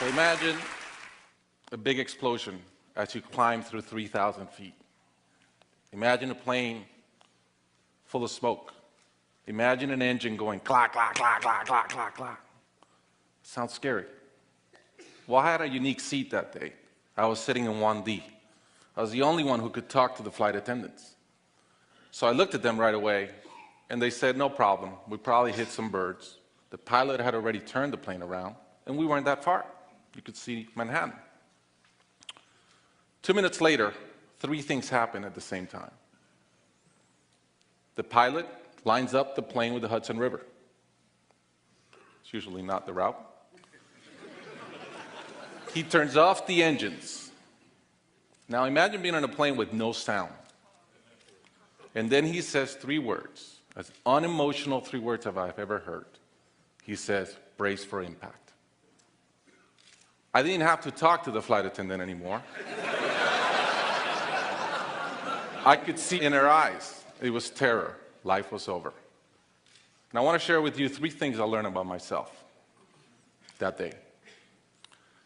So imagine a big explosion as you climb through 3,000 feet. Imagine a plane full of smoke. Imagine an engine going clack, clack, clack, clack, clack, clack, clack. Sounds scary. Well, I had a unique seat that day. I was sitting in 1D. I was the only one who could talk to the flight attendants. So I looked at them right away, and they said, no problem. We probably hit some birds. The pilot had already turned the plane around, and we weren't that far. You could see Manhattan. 2 minutes later, 3 things happened at the same time. The pilot lines up the plane with the Hudson River. It's usually not the route. He turns off the engines. Now imagine being on a plane with no sound. And then he says 3 words, as unemotional 3 words as I've ever heard. He says, brace for impact. I didn't have to talk to the flight attendant anymore. I could see in her eyes, it was terror. Life was over. And I want to share with you 3 things I learned about myself that day.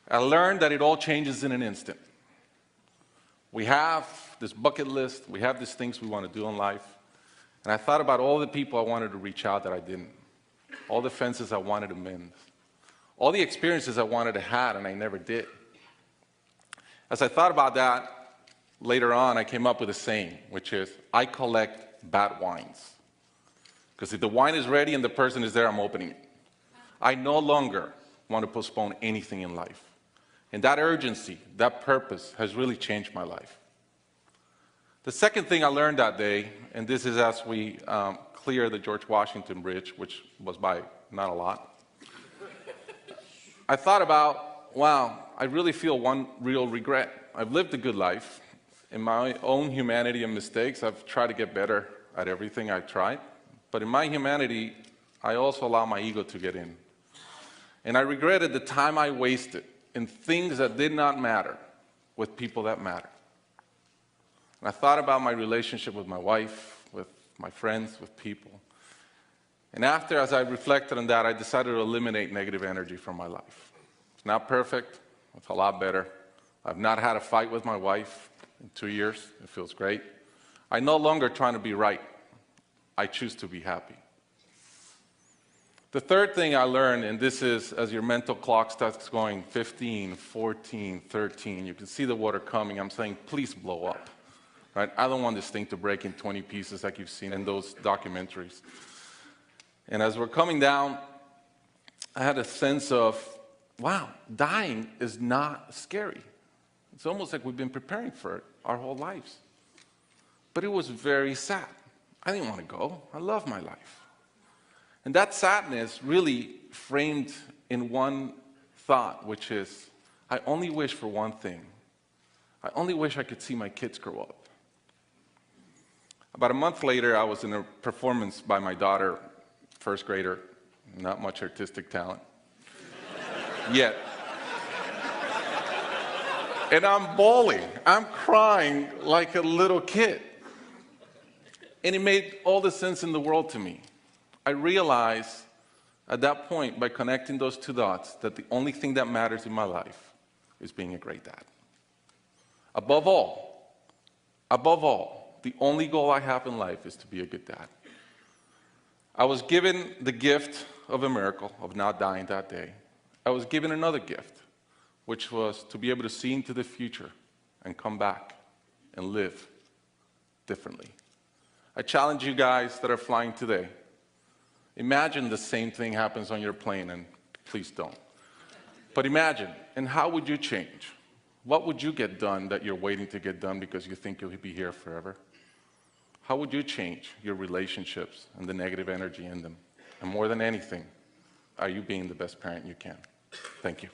I learned that it all changes in an instant. We have this bucket list, we have these things we want to do in life, and I thought about all the people I wanted to reach out that I didn't, all the fences I wanted to mend, all the experiences I wanted to have and I never did. As I thought about that, later on I came up with a saying, which is, I collect bad wines. Because if the wine is ready and the person is there, I'm opening it. I no longer want to postpone anything in life. And that urgency, that purpose has really changed my life. The second thing I learned that day, and this is as we clear the George Washington Bridge, which was by not a lot, I thought about, wow, I really feel one real regret. I've lived a good life. In my own humanity and mistakes, I've tried to get better at everything I've tried. But in my humanity, I also allow my ego to get in. And I regretted the time I wasted in things that did not matter with people that matter. And I thought about my relationship with my wife, with my friends, with people. And after, as I reflected on that, I decided to eliminate negative energy from my life. It's not perfect. It's a lot better. I've not had a fight with my wife in 2 years. It feels great. I'm no longer trying to be right. I choose to be happy. The third thing I learned, and this is as your mental clock starts going 15, 14, 13, you can see the water coming. I'm saying, please blow up. Right? I don't want this thing to break in 20 pieces like you've seen in those documentaries. And as we're coming down, I had a sense of, wow, dying is not scary. It's almost like we've been preparing for it our whole lives. But it was very sad. I didn't want to go. I love my life. And that sadness really framed in one thought, which is, I only wish for one thing. I only wish I could see my kids grow up. About a month later, I was in a performance by my daughter, first grader, not much artistic talent, yet. And I'm bawling, I'm crying like a little kid. And it made all the sense in the world to me. I realized at that point, by connecting those 2 dots, that the only thing that matters in my life is being a great dad. Above all, the only goal I have in life is to be a good dad. I was given the gift of a miracle of not dying that day. I was given another gift, which was to be able to see into the future and come back and live differently. I challenge you guys that are flying today. Imagine the same thing happens on your plane, and please don't. But imagine, and how would you change? What would you get done that you're waiting to get done because you think you'll be here forever? How would you change your relationships and the negative energy in them? And more than anything, are you being the best parent you can? Thank you.